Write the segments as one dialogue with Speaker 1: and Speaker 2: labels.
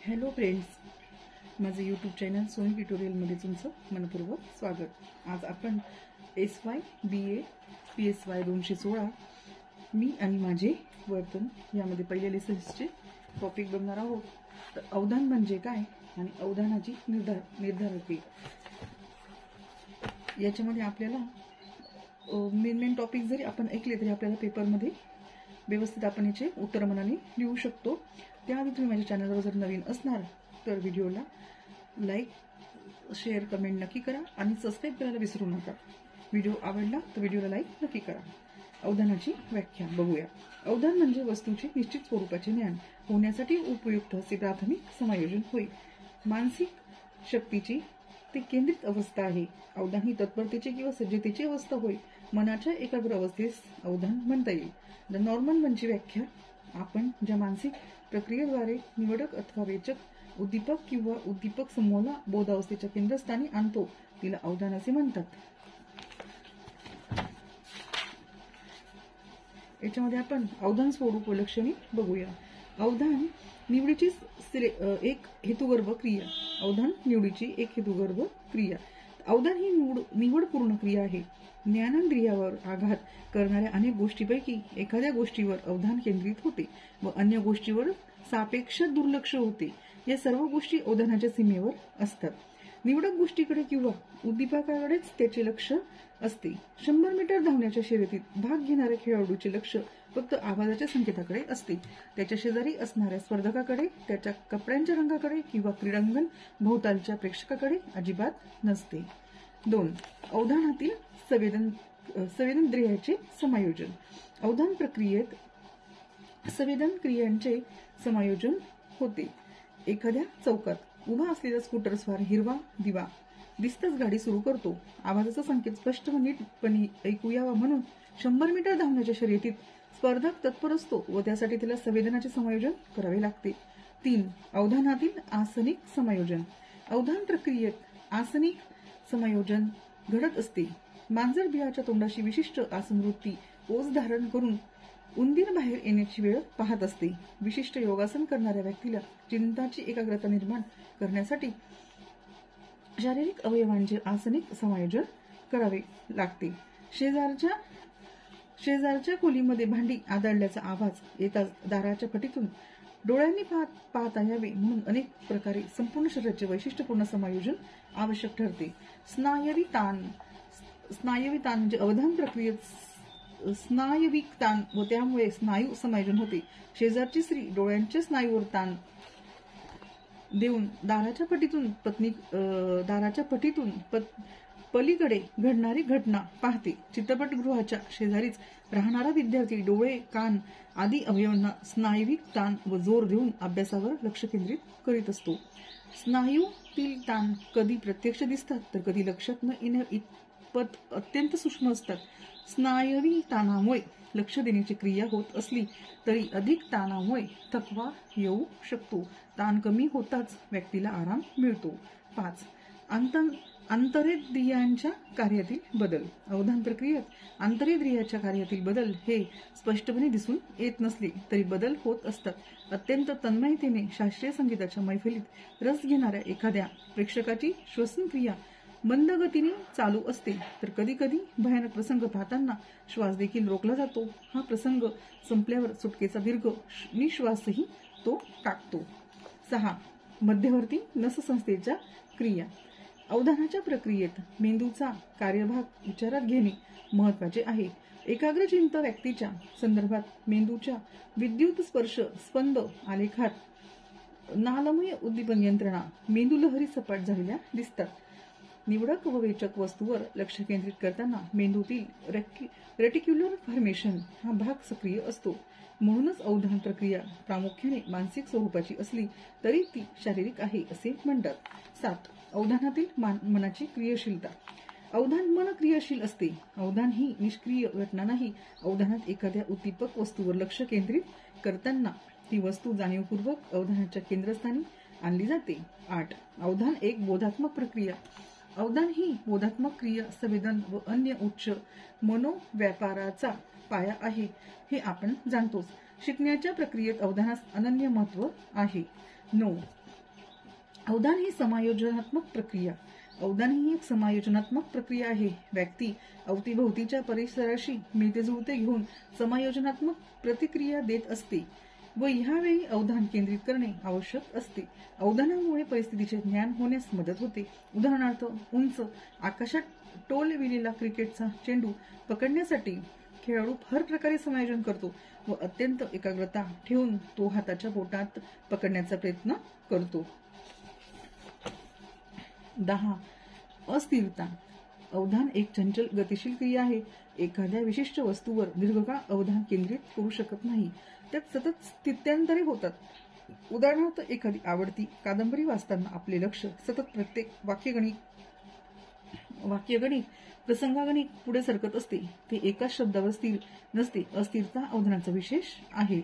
Speaker 1: Hello friends, माझे YouTube channel Sony ट्युटोरियलमध्ये तुमचं मनपूर्वक स्वागत। आज आपण SY BA PSY 216 मी आणि माझे वर्तन यामध्ये पहिल्या लेसन्सचे टॉपिक बघणार आहोत। तर अवधान म्हणजे काय आणि अवधानाची निर्धारके याच्यामध्ये आपल्याला मेन टॉपिक जरी आपण ऐकले तरी आपल्याला पेपरमध्ये व्यवस्थित आपण याचे उत्तर मनाने लिहू शकतो। त्याआधी तुम्ही माझ्या चॅनलवर जर नवीन असणार तर व्हिडिओला लाईक शेअर कमेंट नक्की करा आणि सबस्क्राईब करायला विसरू नका। व्हिडिओ आवडला तर व्हिडिओला लाईक नक्की करा। अवधानाची व्याख्या बघूया। अवधान म्हणजे वस्तूचे निश्चित स्वरूपाचे ज्ञान होण्यासाठी उपयुक्त असे प्राथमिक समायोजन होय। मानसिक शक्तीची ती केंद्रित अवस्था आहे। अवधान ही तत्परतेची किंवा सज्जतेची अवस्था होय। मनाच्या एकाग्र अवस्थेस अवधान म्हणता येईल। द नॉर्मल म्हणजे व्याख्या आपण ज्या मानसिक प्रक्रियेद्वारे निवडक अथवा वेचक उद्दीपक किंवा उद्दीपक समूहाला बोधावस्थेच्या केंद्रस्थानी आणतो तिला अवधान असे म्हणतात। याच्यामध्ये आपण अवधान स्वरूप व लक्षणे बघूया। अवधान निवडीची एक हेतुगर्भ क्रिया। अवधान निवडीची एक हेतुगर्भ क्रिया। अवधान ही निवडपूर्ण क्रिया आहे। ज्ञानेंद्रियावर आघात करणाऱ्या अनेक गोष्टींपैकी एखाद्या गोष्टीवर अवधान केंद्रित होते व अन्य गोष्टीवर सापेक्ष दुर्लक्ष होते। या सर्व गोष्टी अवधानाच्या सीमेवर असतात। निवडक गोष्टीकडे किंवा उद्दीपकाकडेच त्याचे लक्ष असते। 100 मीटर धावण्याच्या शर्यतीत भाग घेणाऱ्या खेळाडूचे लक्ष फक्त आवाजाच्या संकेताकडे असते। त्याच्या शेजारी असणाऱ्या स्पर्धकाकडे, त्याच्या कपड्यांच्या रंगाकडे किंवा क्रीडांगण भोवतालच्या प्रेक्षकाकडे अजिबात नसते। 2. अवधानातील संवेदनेंद्रियाचे समायोजन। अवधान प्रक्रियेत संवेदन क्रियांचे समायोजन होते। एखाद्या चौकात उभा असलेला स्कूटर स्वार हिरवा दिवा दिसताच गाडी सुरू करतो। आवाजाचा संकेत स्पष्ट व नीटपणे ऐकू यावा म्हणून 100 मीटर धावण्याच्या शर्यतीत स्पर्धक तत्पर असतो व त्यासाठी त्याला संवेदनाचे समायोजन करावे लागते। 3. अवधानातील आसनिक समायोजन। अवधान प्रक्रियेत आसनिक समायोजन घडत असते। मांजर बिळाच्या तोंडाशी विशिष्ट आसनवृत्ती पोज धारण करून उंदीर बाहेर येण्याची वेळ पाहत असते। विशिष्ट योगासन करणाऱ्या व्यक्तीला चिंताची एकाग्रता निर्माण करण्यासाठी शारीरिक अवयवांचे आसनिक समायोजन करावे लागते। शेजारच्या खोलीमध्ये भांडी आदळल्याचा आवाज येताच दाराच्या फटीतून डोळ्यांनी पाहता यावे म्हणून अनेक प्रकारे संपूर्ण शरीराचे वैशिष्ट्यपूर्ण समायोजन आवश्यक ठरते। स्नायवी ताण म्हणजे अवधान प्रक्रियेत स्नायविक ताण व त्यामुळे स्नायू समायोजन होते। शेजारची स्त्री डोळ्यांच्या स्नायूवर ताण देऊन दाराच्या पटीतून पलीकडे घडणारी घटना पाहते। चित्रपटगृहाच्या शेजारीच राहणारा विद्यार्थी डोळे, कान आदी अवयवांना स्नायविक ताण व जोर देऊन अभ्यासावर लक्ष केंद्रित करीत असतो। स्नायूतील ताण कधी प्रत्यक्ष दिसतात तर कधी लक्षात न येण्या इतपत अत्यंत सूक्ष्म असतात। स्नायवी ताणामुळे लक्ष देण्याची क्रिया होत असली तरी अधिक ताणामुळे थकवा येऊ शकतो। ताण कमी होताच व्यक्तीला आराम मिळतो। 5. आंतरेंद्रियांच्या कार्यातील बदल। अवधान प्रक्रियेत आंतरेंद्रियाच्या कार्यातील बदल हे स्पष्टपणे दिसून येत नसले तरी बदल होत असतात। अत्यंत तन्मयतेने शास्त्रीय संगीताच्या मैफिलीत रस घेणाऱ्या एखाद्या प्रेक्षकाची श्वसन क्रिया मंद गतीने चालू असते तर कधी कधी भयानक प्रसंग पाहताना श्वास देखील रोखला जातो। हा प्रसंग संपल्यावर सुटकेचा दीर्घ निश्वासही तो टाकतो। 6. मध्यवर्ती नससंस्थेच्या क्रिया। अवधानाच्या प्रक्रियेत मेंदूचा कार्यभाग विचारात घेणे महत्वाचे आहे। एकाग्रचित्त व्यक्तीच्या संदर्भात मेंदूच्या विद्युत स्पर्श स्पंद आलेखात नालमय उद्दीपन यंत्रणा मेंदूलहरी सपाट झालेल्या दिसतात। निवडक व वेचक वस्तूवर लक्ष केंद्रित करताना मेंदूतील रेटिक्युलर फॉर्मेशन हा भाग सक्रिय असतो। म्हणूनच अवधान प्रक्रिया प्रामुख्याने मानसिक स्वरूपाची असली तरी ती शारीरिक आहे असे म्हणतात। 7. अवधानातील मनाची क्रियाशीलता। अवधान मन क्रियाशील असते। अवधान ही निष्क्रिय घटना नाही। अवधानात एखाद्या उद्दीपक वस्तूवर लक्ष केंद्रित करताना ती वस्तू जाणीवपूर्वक अवधानाच्या केंद्रस्थानी आणली जाते। 8. अवधान एक बोधात्मक प्रक्रिया। अवधान ही बोधात्मक क्रिया संवेदन व अन्य उच्च मनोव्यापाराचा पाया आहे हे आपण जाणतोच। शिकण्याच्या प्रक्रियेत अवधानास अनन्य महत्त्व आहे। 9. अवधान ही समायोजनात्मक प्रक्रिया. अवधान ही एक समायोजनात्मक प्रक्रिया आहे. व्यक्ती अवतीभोवतीच्या परिसराशी मिळतेजुळते घेऊन समायोजनात्मक प्रतिक्रिया देत असते व ह्यावेळी अवधान केंद्रित करणे आवश्यक असते. अवधानामुळे परिस्थितीचे ज्ञान होण्यास मदत होते. उदाहरणार्थ, उंच आकाशात टोलविलेला क्रिकेटचा चेंडू पकडण्यासाठी खेळाडू हर प्रकारे समायोजन करतो व अत्यंत एकाग्रता ठेवून तो हाताच्या बोटात पकडण्याचा प्रयत्न करतो. 10. अस्थिरता. अवधान एक चंचल गतिशील क्रिया आहे. एखाद्या विशिष्ट वस्तूवर दीर्घकाळ अवधान केंद्रित करू शकत नाही. त्यात सतत स्थित्यांतरे होतात. उदाहरणार्थ, एखादी आवडती कादंबरी वाचताना आपले लक्ष सतत प्रत्येक वाक्यगणित प्रसंगागणित पुढे सरकत असते. ते एकाच शब्दावर स्थिर नसते. अस्थिरता अवधानाचा विशेष आहे.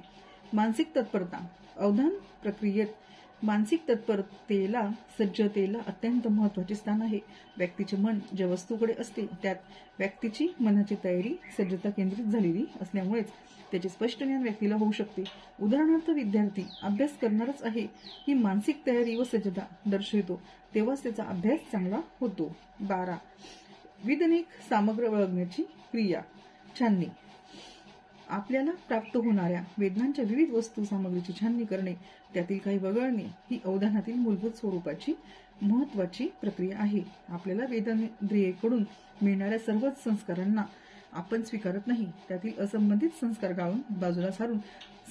Speaker 1: मानसिक तत्परता. अवधान प्रक्रियेत मानसिक तत्परतेला सज्जतेला अत्यंत महत्त्वाचे स्थान आहे. व्यक्तीचे मन ज्या वस्तूकडे असते त्यात व्यक्तीची मनाची तयारी सज्जता केंद्रित झालेली असल्यामुळेच त्याचे स्पष्ट ज्ञान व्यक्तीला होऊ शकते. उदाहरणार्थ, विद्यार्थी अभ्यास करणारच आहे ही मानसिक तयारी व सज्जता दर्शवितो तेव्हाच त्याचा अभ्यास चांगला होतो. 12. विदनिक सामग्री ओळखण्याची क्रिया. छाननी. आपल्याला प्राप्त होणाऱ्या वेदनांच्या विविध वस्तू सामग्रीची छाननी करणे, त्यातील काही वगळणे ही अवधानातील मूलभूत स्वरूपाची महत्त्वाची प्रक्रिया आहे. आपल्याला वेदनेंद्रियेकडून मिळणाऱ्या सर्वच संस्कारांना आपण स्वीकारत नाही. त्यातील असंबंधित संस्कार गाळून बाजूला सारून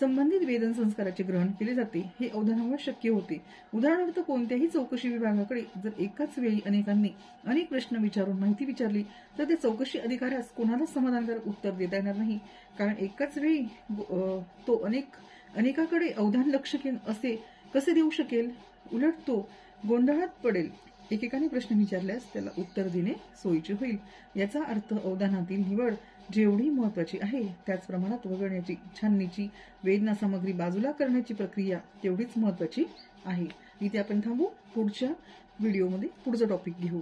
Speaker 1: संबंधित वेदन संस्काराचे ग्रहण केले जाते. हे अवधानामुळे शक्य होते. उदाहरणार्थ, कोणत्याही चौकशी विभागाकडे जर एकाच वेळी अनेकांनी अनेक प्रश्न विचारून माहिती विचारली तर त्या चौकशी अधिकाऱ्यास कोणालाच समाधानकारक उत्तर देता येणार नाही. कारण एकाच वेळी तो अनेकाकडे अवधान लक्ष असे कसे देऊ शकेल. उलट तो गोंधळात पडेल. एकेकाने प्रश्न विचारल्यास त्याला उत्तर देणे सोयीचे होईल. याचा अर्थ अवधानातील निवड जेवढी महत्त्वाची आहे त्याच प्रमाणात वगळण्याची, छाननीची, वेदना सामग्री बाजूला करण्याची प्रक्रिया तेवढीच महत्त्वाची आहे. इथे आपण थांबू. पुढच्या व्हिडिओमध्ये पुढचा टॉपिक घेऊ.